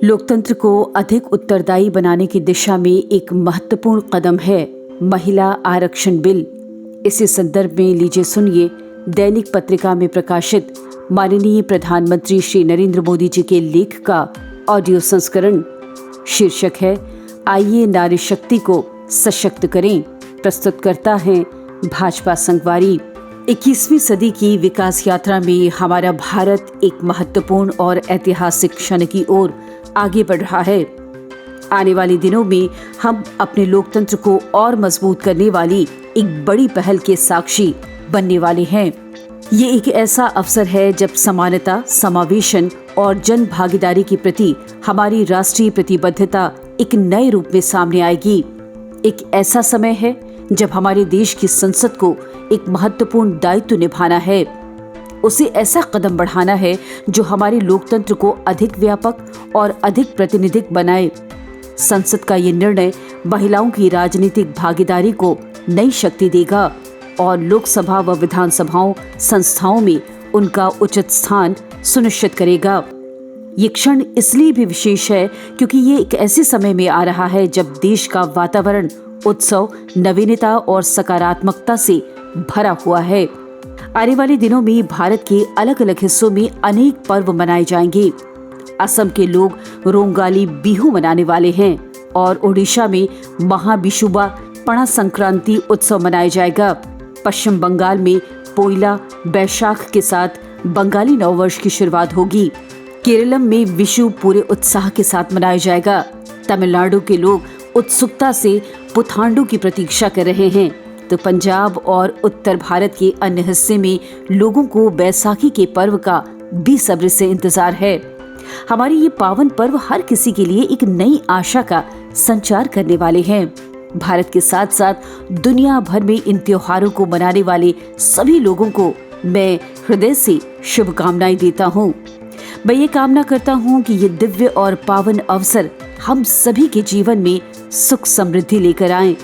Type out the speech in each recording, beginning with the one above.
लोकतंत्र को अधिक उत्तरदायी बनाने की दिशा में एक महत्वपूर्ण कदम है महिला आरक्षण बिल। इसी संदर्भ में लीजिए सुनिए दैनिक पत्रिका में प्रकाशित माननीय प्रधानमंत्री श्री नरेंद्र मोदी जी के लेख का ऑडियो संस्करण। शीर्षक है आइए नारी शक्ति को सशक्त करें। प्रस्तुत करता है भाजपा संगवारी। 21वीं सदी की विकास यात्रा में हमारा भारत एक महत्वपूर्ण और ऐतिहासिक क्षण की ओर आगे बढ़ रहा है। आने वाले दिनों में हम अपने लोकतंत्र को और मजबूत करने वाली एक बड़ी पहल के साक्षी बनने वाले हैं। ये एक ऐसा अवसर है जब समानता, समावेशन और जन भागीदारी के प्रति हमारी राष्ट्रीय प्रतिबद्धता एक नए रूप में सामने आएगी। एक ऐसा समय है जब हमारे देश की संसद को एक महत्वपूर्ण दायित्व निभाना है। उसे ऐसा कदम बढ़ाना है जो हमारे लोकतंत्र को अधिक व्यापक और अधिक प्रातिनिधिक बनाए। संसद का ये निर्णय महिलाओं की राजनीतिक भागीदारी को नई शक्ति देगा और लोकसभा व विधानसभाओं संस्थाओं में उनका उचित स्थान सुनिश्चित करेगा। ये क्षण इसलिए भी विशेष है क्योंकि ये एक ऐसे समय में आ रहा है जब देश का वातावरण उत्सव, नवीनता और सकारात्मकता से भरा हुआ है। आने वाले दिनों में भारत के अलग अलग हिस्सों में अनेक पर्व मनाए जाएंगे। असम के लोग रोंगाली बिहू मनाने वाले हैं और ओडिशा में महाबिशुबा पणा संक्रांति उत्सव मनाया जाएगा। पश्चिम बंगाल में पोइला बैशाख के साथ बंगाली नववर्ष की शुरुआत होगी। केरलम में विशु पूरे उत्साह के साथ मनाया जाएगा। तमिलनाडु के लोग उत्सुकता से पुथांडु की प्रतीक्षा कर रहे हैं, तो पंजाब और उत्तर भारत के अन्य हिस्से में लोगों को बैसाखी के पर्व का बेसब्री से इंतजार है। हमारे ये पावन पर्व हर किसी के लिए एक नई आशा का संचार करने वाले हैं। भारत के साथ साथ दुनिया भर में इन त्योहारों को मनाने वाले सभी लोगों को मैं हृदय से शुभकामनाएं देता हूँ। मैं ये कामना करता हूँ कि ये दिव्य और पावन अवसर हम सभी के जीवन में सुख समृद्धि लेकर आएं।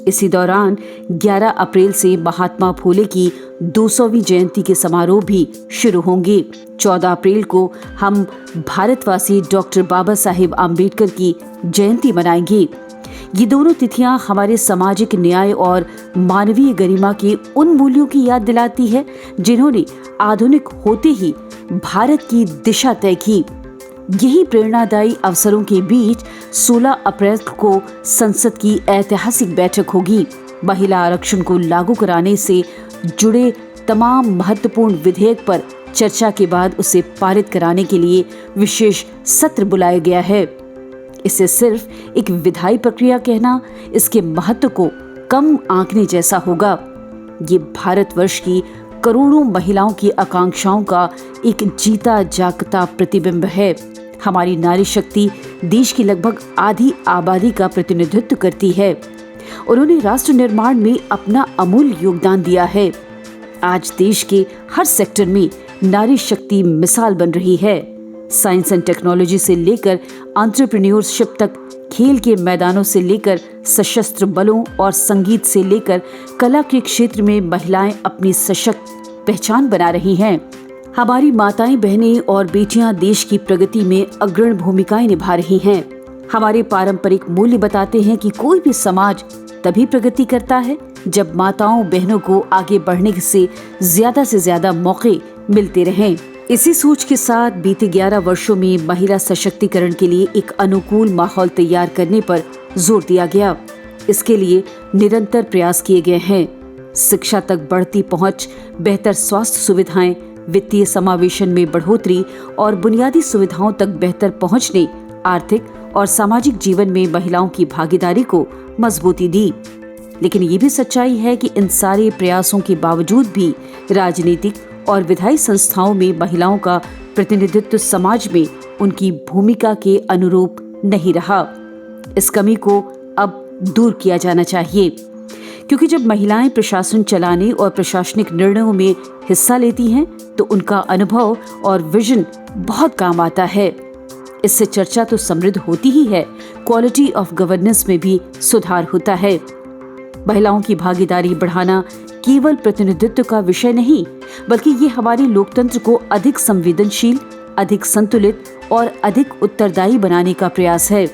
इसी दौरान 11 अप्रैल से महात्मा फूले की 200वीं जयंती के समारोह भी शुरू होंगे। 14 अप्रैल को हम भारतवासी डॉक्टर बाबा साहेब आम्बेडकर की जयंती मनाएंगे। ये दोनों तिथियां हमारे सामाजिक न्याय और मानवीय गरिमा के उन मूल्यों की याद दिलाती है जिन्होंने आधुनिक होते ही भारत की दिशा तय की। यही प्रेरणादायी अवसरों के बीच 16 अप्रैल को संसद की ऐतिहासिक बैठक होगी। महिला आरक्षण को लागू कराने से जुड़े तमाम महत्वपूर्ण विधेयक पर चर्चा के बाद उसे पारित कराने के लिए विशेष सत्र बुलाया गया है। इसे सिर्फ एक विधायी प्रक्रिया कहना इसके महत्व को कम आंकने जैसा होगा। ये भारतवर्ष की करोड़ों महिलाओं की आकांक्षाओं का एक जीता जागता प्रतिबिंब है। हमारी नारी शक्ति देश की लगभग आधी आबादी का प्रतिनिधित्व करती है। उन्होंने राष्ट्र निर्माण में अपना अमूल्य योगदान दिया है। आज देश के हर सेक्टर में नारी शक्ति मिसाल बन रही है। साइंस एंड टेक्नोलॉजी से लेकर एंटरप्रेन्योरशिप तक, खेल के मैदानों से लेकर सशस्त्र बलों और संगीत से लेकर कला के क्षेत्र में महिलाएं अपनी सशक्त पहचान बना रही हैं। हमारी माताएं, बहनें और बेटियां देश की प्रगति में अग्रणी भूमिकाएं निभा रही हैं। हमारे पारंपरिक मूल्य बताते हैं कि कोई भी समाज तभी प्रगति करता है जब माताओं बहनों को आगे बढ़ने से ज्यादा मौके मिलते रहें। इसी सोच के साथ बीते 11 वर्षों में महिला सशक्तिकरण के लिए एक अनुकूल माहौल तैयार करने पर जोर दिया गया। इसके लिए निरंतर प्रयास किए गए हैं। शिक्षा तक बढ़ती पहुंच, बेहतर स्वास्थ्य सुविधाएं, वित्तीय समावेशन में बढ़ोतरी और बुनियादी सुविधाओं तक बेहतर पहुंच ने आर्थिक और सामाजिक जीवन में महिलाओं की भागीदारी को मजबूती दी। लेकिन ये भी सच्चाई है कि इन सारे प्रयासों के बावजूद भी राजनीतिक और विधायी संस्थाओं में महिलाओं का प्रतिनिधित्व समाज में उनकी भूमिका के अनुरूप नहीं रहा। इस कमी को अब दूर किया जाना चाहिए, क्योंकि जब महिलाएं प्रशासन चलाने और प्रशासनिक निर्णयों में हिस्सा लेती हैं तो उनका अनुभव और विजन बहुत काम आता है। इससे चर्चा तो समृद्ध होती ही है, क्वालिटी ऑफ गवर्नेंस में भी सुधार होता है। महिलाओं की भागीदारी बढ़ाना केवल प्रतिनिधित्व का विषय नहीं, बल्कि ये हमारे लोकतंत्र को अधिक संवेदनशील, अधिक संतुलित और अधिक उत्तरदायी बनाने का प्रयास है।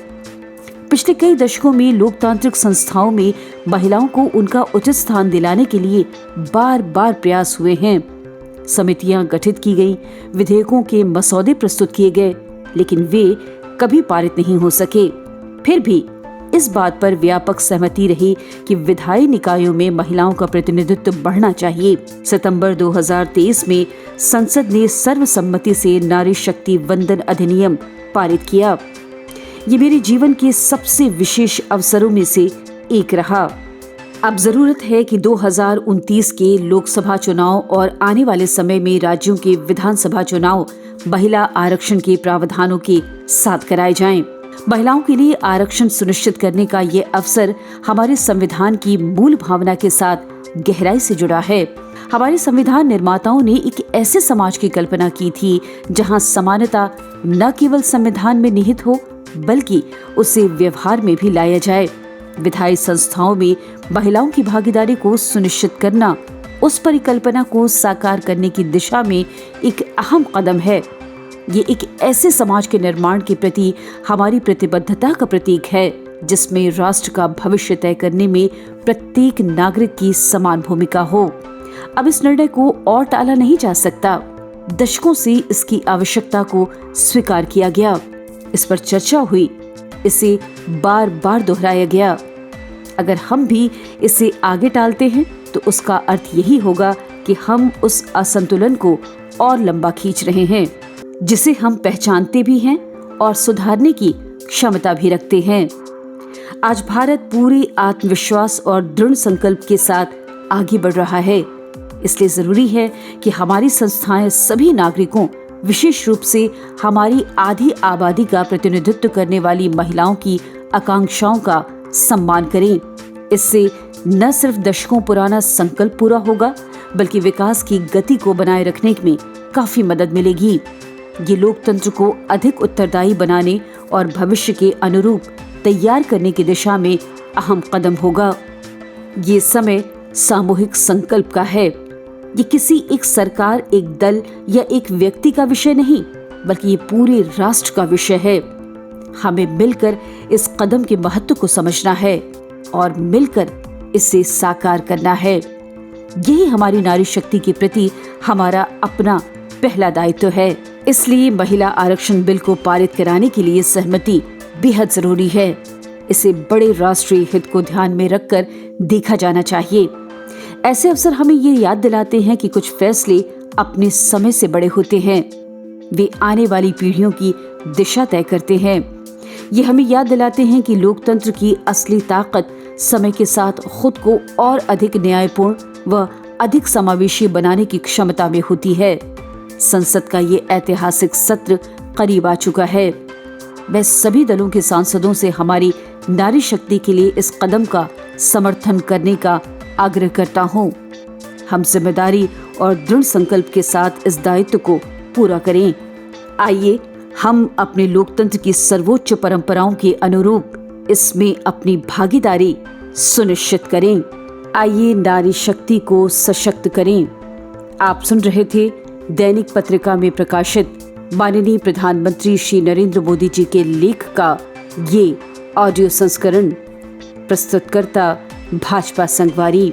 पिछले कई दशकों में लोकतांत्रिक संस्थाओं में महिलाओं को उनका उचित स्थान दिलाने के लिए बार बार प्रयास हुए हैं। समितियां गठित की गई, विधेयकों के मसौदे प्रस्तुत किए गए, लेकिन वे कभी पारित नहीं हो सके। फिर भी इस बात पर व्यापक सहमति रही कि विधायी निकायों में महिलाओं का प्रतिनिधित्व बढ़ना चाहिए। सितंबर 2023 में संसद ने सर्वसम्मति से नारी शक्ति वंदन अधिनियम पारित किया। ये मेरे जीवन के सबसे विशेष अवसरों में से एक रहा। अब जरूरत है कि 2029 के लोकसभा चुनाव और आने वाले समय में राज्यों के विधानसभा चुनाव महिला आरक्षण के प्रावधानों के साथ कराए जाएं। महिलाओं के लिए आरक्षण सुनिश्चित करने का ये अवसर हमारे संविधान की मूल भावना के साथ गहराई से जुड़ा है। हमारे संविधान निर्माताओं ने एक ऐसे समाज की कल्पना की थी जहां समानता न केवल संविधान में निहित हो बल्कि उसे व्यवहार में भी लाया जाए। विधायी संस्थाओं में महिलाओं की भागीदारी को सुनिश्चित करना उस परिकल्पना को साकार करने की दिशा में एक अहम कदम है। ये एक ऐसे समाज के निर्माण के प्रति हमारी प्रतिबद्धता का प्रतीक है जिसमें राष्ट्र का भविष्य तय करने में प्रत्येक नागरिक की समान भूमिका हो। अब इस निर्णय को और टाला नहीं जा सकता। दशकों से इसकी आवश्यकता को स्वीकार किया गया, इस पर चर्चा हुई, इसे बार बार दोहराया गया। अगर हम भी इसे आगे टालते हैं तो उसका अर्थ यही होगा कि हम उस असंतुलन को और लंबा खींच रहे हैं जिसे हम पहचानते भी हैं और सुधारने की क्षमता भी रखते हैं। आज भारत पूरे आत्मविश्वास और दृढ़ संकल्प के साथ आगे बढ़ रहा है। इसलिए जरूरी है कि हमारी संस्थाएं सभी नागरिकों, विशेष रूप से हमारी आधी आबादी का प्रतिनिधित्व करने वाली महिलाओं की आकांक्षाओं का सम्मान करें। इससे न सिर्फ दशकों पुराना संकल्प पूरा होगा बल्कि विकास की गति को बनाए रखने में काफी मदद मिलेगी। ये लोकतंत्र को अधिक उत्तरदायी बनाने और भविष्य के अनुरूप तैयार करने की दिशा में अहम कदम होगा। ये समय सामूहिक संकल्प का है। ये किसी एक सरकार, एक दल या एक व्यक्ति का विषय नहीं बल्कि ये पूरे राष्ट्र का विषय है। हमें मिलकर इस कदम के महत्व को समझना है और मिलकर इसे साकार करना है। यही हमारी नारी शक्ति के प्रति हमारा अपना पहला दायित्व है। इसलिए महिला आरक्षण बिल को पारित कराने के लिए सहमति बेहद जरूरी है। इसे बड़े राष्ट्रीय हित को ध्यान में रखकर देखा जाना चाहिए। ऐसे अवसर हमें ये याद दिलाते हैं कि कुछ फैसले अपने समय से बड़े होते हैं। वे आने वाली पीढ़ियों की दिशा तय करते हैं। ये हमें याद दिलाते हैं कि लोकतंत्र की असली ताकत समय के साथ खुद को और अधिक न्यायपूर्ण व अधिक समावेशी बनाने की क्षमता में होती है। संसद का ये ऐतिहासिक सत्र करीब आ चुका है। मैं सभी दलों के सांसदों से हमारी नारी शक्ति के लिए इस कदम का समर्थन करने का आग्रह करता हूँ। हम जिम्मेदारी और दृढ़ संकल्प के साथ इस दायित्व को पूरा करें। आइए हम अपने लोकतंत्र की सर्वोच्च परंपराओं के अनुरूप इसमें अपनी भागीदारी सुनिश्चित करें। आइए नारी शक्ति को सशक्त करें। आप सुन रहे थे दैनिक पत्रिका में प्रकाशित माननीय प्रधानमंत्री श्री नरेंद्र मोदी जी के लेख का ये ऑडियो संस्करण। प्रस्तुतकर्ता भाजपा संगवारी।